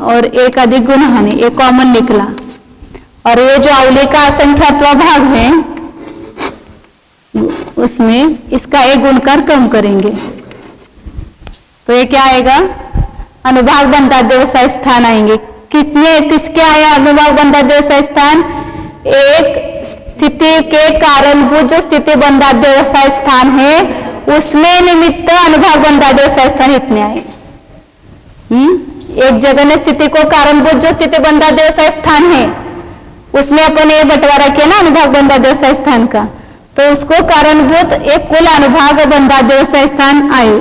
और एक अधिक गुण हानि, एक कॉमन निकला। और ये जो अवली का असंख्यात्वा भाग है उसमें इसका एक गुणकर कम करेंगे तो ये क्या आएगा, अनुभाग बंधा व्यवसाय स्थान आएंगे। किसके आए अनुभाग बंधा व्यवसाय स्थान? एक स्थिति के कारणभूत जो स्थिति बंधा व्यवसाय स्थान है उसमें निमित्त अनुभाग बंधा व्यवसाय स्थान इतने आए। एक जगह ने स्थिति को कारणभूत जो स्थिति बंधा व्यवसाय स्थान है उसमें अपन ये बंटवारा किया ना अनुभाग बंधा व्यवसाय स्थान का, तो उसको कारणभूत एक कुल अनुभाग बंधा व्यवसाय स्थान आए।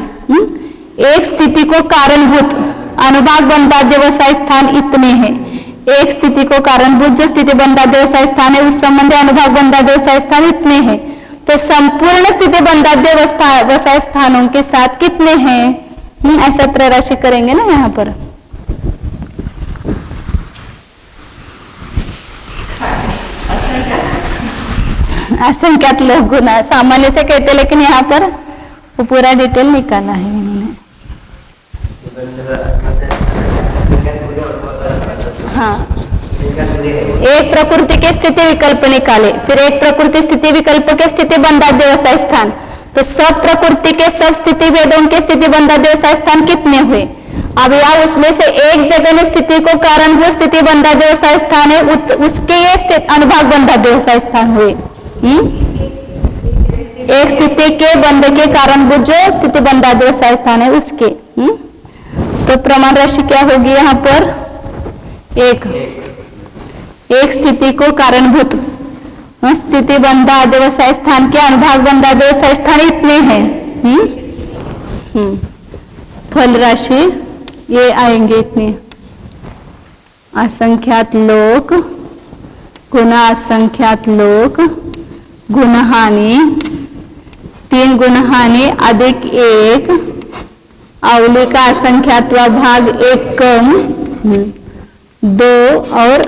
एक स्थिति को कारणभूत अनुभाग बंधा व्यवसाय स्थान इतने हैं। एक स्थिति को कारणभूत जो स्थिति बंधा व्यवसाय स्थान है उस संबंधी अनुभाग बंधा व्यवसाय स्थान इतने हैं। तो संपूर्ण स्थिति बंधा व्यवसाय स्थानों के साथ कितने हैं? ऐसा त्रैराशि करेंगे ना यहाँ पर। असंख्यात लोग गुना सामान्य से कहते लेकिन यहाँ पर वो पूरा डिटेल निकाला है इन्होंने। हाँ, एक प्रकृति के स्थिति विकल्प निकाले, फिर एक प्रकृति स्थिति विकल्प के स्थिति बंधा व्यवसाय स्थान। तो सब प्रकृति के सब स्थिति भेदों के स्थिति बंधा व्यवसाय स्थान कितने हुए? अब यहाँ उसमें से एक जगह में स्थिति को कारणभूत स्थिति बंधा व्यवसाय स्थान है उसके ये अनुभाग बंधा व्यवसाय स्थान हुए। एक स्थिति के बंध के कारणभूत जो स्थिति बंधा व्यवसाय स्थान है उसके। तो प्रमाण राशि क्या होगी यहाँ पर? एक स्थिति को कारणभूत स्थिति बंधा व्यवसाय स्थान के अनुभाग बंधा व्यवसाय स्थान इतने हैं। फल राशि ये आएंगे इतने, असंख्यात लोक गुना असंख्यात लोक गुणहानि 3 गुणहानि अधिक 1 अवली का असंख्यात्वा भाग 1 कम 2 और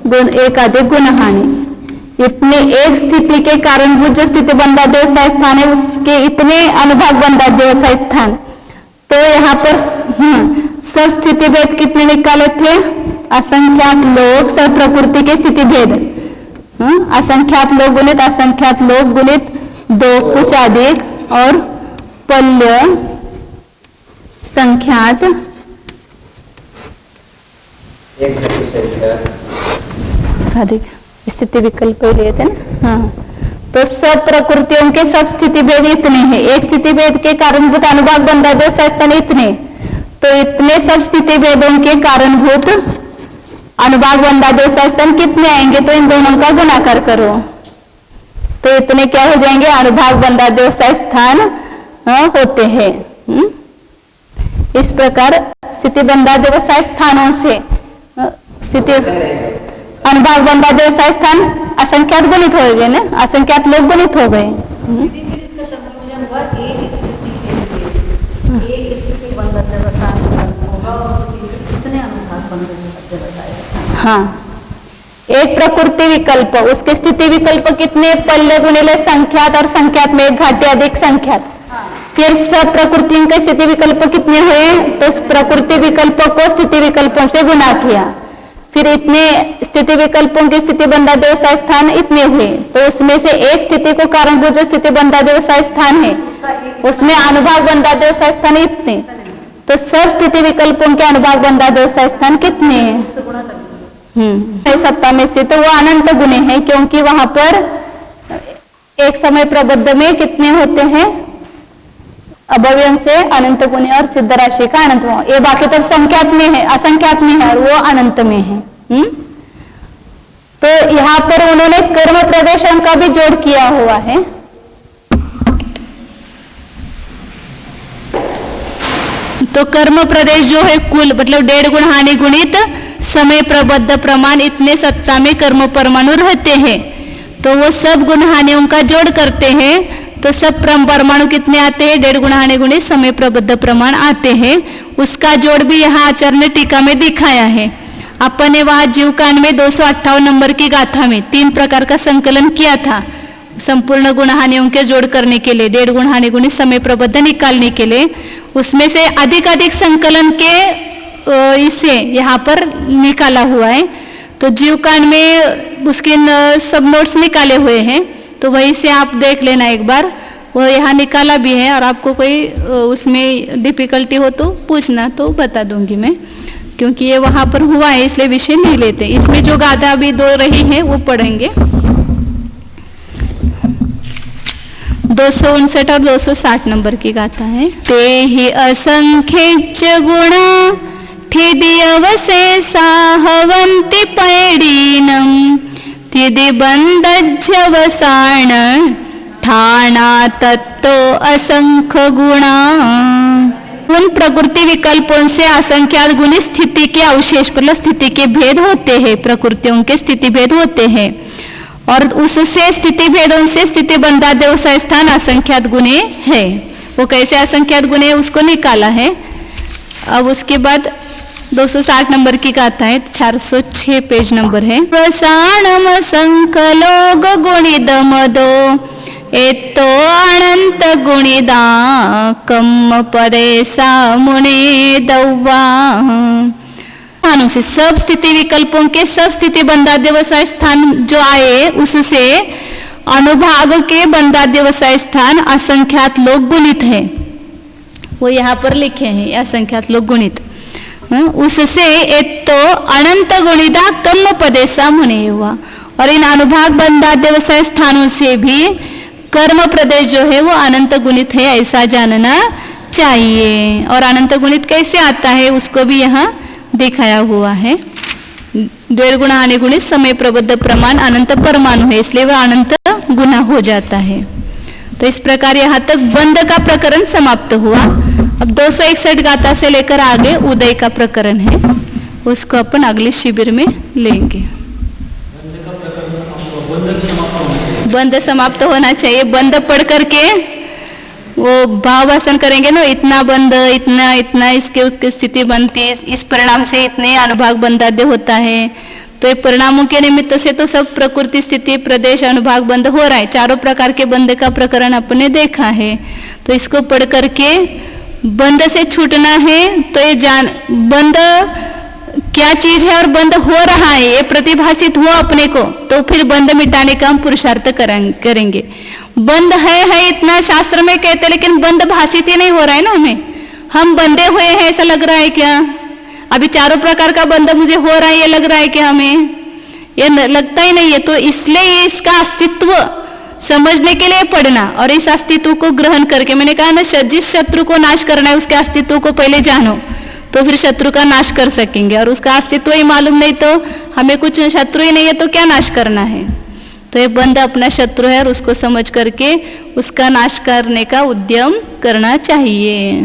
गुण 1 अधिक गुणहानि इतने। एक स्थिति के कारणभूत जो स्थिति बंधा व्यवसाय स्थान है उसके इतने अनुभाग बंधा व्यवसाय स्थान। तो यहाँ पर सब स्थिति भेद कितने निकाले थे? असंख्यात लोग सब प्रकृति के स्थिति भेद, असंख्यात लोग गुणित असंख्यात लोग गुणित 2 कुछ अधिक और पल्य संख्यात अधिक स्थिति विकल्प लिए थे ना। हाँ, तो सब प्रकृतियों के सब स्थिति भेद इतने हैं। एक स्थिति भेद के कारणभूत अनुभाग बंधा व्यवसाय स्थान इतने, तो इतने सब स्थिति भेदों के कारणभूत अनुभाग बंधा व्यवसाय स्थान कितने आएंगे? तो इन दोनों का गुणाकार करो तो इतने क्या हो जाएंगे? अनुभाग बंधा व्यवसाय स्थान होते हैं। इस प्रकार स्थिति बंधा व्यवसाय स्थानों से स्थिति अनुभाग बंधा व्यवसाय स्थान असंख्यात गुणित हो गए ना, असंख्यात लोग गुणित हो गए। हाँ, एक प्रकृति विकल्प उसके स्थिति विकल्प कितने? पल्य गुणिले संख्यात और संख्यात में एक घाटे अधिक संख्यात। फिर सब प्रकृतियों के स्थिति विकल्प कितने हुए? तो उस प्रकृति विकल्पों को स्थिति विकल्पों से गुना किया, फिर इतने स्थिति विकल्पों के स्थिति बंधा व्यवसाय स्थान इतने हुए। तो उसमें से एक स्थिति को कारणभूत जो स्थिति बंधा व्यवसाय स्थान है उसमें अनुभाग बंधा व्यवसाय स्थान इतने। तो सब स्थिति विकल्पों के अनुभाग बंधा व्यवसाय स्थान कितने हैं? सत्ता में से तो वो अनंत गुणे हैं, क्योंकि वहां पर एक समय प्रबद्ध में कितने होते हैं? अभव्यं से अनंत गुणे और सिद्ध राशि का अनंत। ये बाकी तो संख्यात में है, असंख्यात में है और वो अनंत में है। तो यहाँ पर उन्होंने कर्म प्रदेशन का भी जोड़ किया हुआ है। तो कर्म प्रदेश जो है कुल मतलब 1.5 गुण हानि गुणित समय प्रबद्ध प्रमाण इतने सत्ता में कर्म परमाणु रहते हैं। तो वो सब गुण हानियों का जोड़ करते हैं तो सब परमाणु कितने आते हैं? 1.5 गुण हानि गुणित समय प्रबद्ध प्रमाण आते हैं। उसका जोड़ भी यहाँ आचार्य टीका में दिखाया है। अपन ने वहां जीवकांड में 258 नंबर की गाथा में 3 प्रकार का संकलन किया था संपूर्ण गुण हानियों के जोड़ करने के लिए, 1.5 गुण हानि गुणित समय प्रबद्ध निकालने के लिए। उसमें से अधिक संकलन के इसे यहाँ पर निकाला हुआ है। तो जीवकांड में उसके सब नोट्स निकाले हुए हैं, तो वहीं से आप देख लेना एक बार, वो यहाँ निकाला भी है। और आपको कोई उसमें डिफिकल्टी हो तो पूछना, तो बता दूंगी मैं, क्योंकि ये वहाँ पर हुआ है इसलिए विषय नहीं लेते। इसमें जो गाथा अभी 2 रही है वो पढ़ेंगे, 259 और 260 नंबर की गाथा है। ते ही असंख्य गुणा ठिदियवसे साहवंती पैडीनं तिदि बंदज्जवसाण ठाणा तत्तो असंख्य गुणा। उन प्रकृति विकल्पों से असंख्यात गुणी स्थिति के अवशेष मतलब स्थिति के भेद होते हैं, प्रकृतियों के स्थिति भेद होते हैं, और उससे स्थिति भेदों से स्थिति बंधा व्यवसाय स्थान असंख्यात गुणे है। वो कैसे असंख्यात गुणे उसको निकाला है। अब उसके बाद 260 नंबर की गाथा है, 406 पेज नंबर है। वसाणम संकलोग गुणिदमदो एतो अनंत गुणिदा कम पदे सामुने दौवा। से सब स्थिति विकल्पों के सब स्थिति बंधाध्यवसाय स्थान जो आए उससे अनुभाग के बंधाध्यवसाय स्थान असंख्यात लोग गुणित है, वो यहाँ पर लिखे हैं असंख्यात लोग गुणित। उससे एक तो अनंत गुणिदा कम पदेशा मुने हुआ, और इन अनुभाग बंधाध्यवसाय स्थानों से भी कर्म प्रदेश जो है वो अनंत गुणित है, ऐसा जानना चाहिए। और अनंत गुणित कैसे आता है उसको भी यहाँ दिखाया हुआ है। द्वैर्गुणानि गुणित समय प्रबद्ध प्रमाण अनंत परमाणु है, इसलिए वह अनंत गुना हो जाता है। तो इस प्रकार यहाँ तक बंध का प्रकरण समाप्त हुआ। अब 261 गाथा से लेकर आगे उदय का प्रकरण है, उसको अपन अगले शिविर में लेंगे। बंध समाप्त होना चाहिए। बंध पढ़ करके वो भावासन करेंगे ना, इतना बंध इतना इतना इसके उसके स्थिति बनती है, इस परिणाम से इतने अनुभाग बंधाद्य होता है। तो ये परिणामों के निमित्त से तो सब प्रकृति स्थिति प्रदेश अनुभाग बंध हो रहा है। चारों प्रकार के बंध का प्रकरण अपने देखा है। तो इसको पढ़ करके बंध से छूटना है तो ये जान बंध क्या चीज है और बंध हो रहा है ये प्रतिभाषित हुआ अपने को, तो फिर बंध मिटाने का हम पुरुषार्थ करेंगे। बंध है इतना शास्त्र में कहते, लेकिन बंध भाषित ही नहीं हो रहा है ना हमें, हम बंधे हुए हैं ऐसा लग रहा है क्या? अभी चारों प्रकार का बंध मुझे हो रहा है ये लग रहा है क्या हमें? ये लगता ही नहीं है। तो इसलिए इसका अस्तित्व समझने के लिए पढ़ना, और इस अस्तित्व को ग्रहण करके, मैंने कहा ना जिस शत्रु को नाश करना है उसके अस्तित्व को पहले जानो, तो फिर शत्रु का नाश कर सकेंगे। और उसका अस्तित्व ही मालूम नहीं तो हमें कुछ शत्रु ही नहीं है तो क्या नाश करना है? तो ये बंध अपना शत्रु है और उसको समझ करके उसका नाश करने का उद्यम करना चाहिए।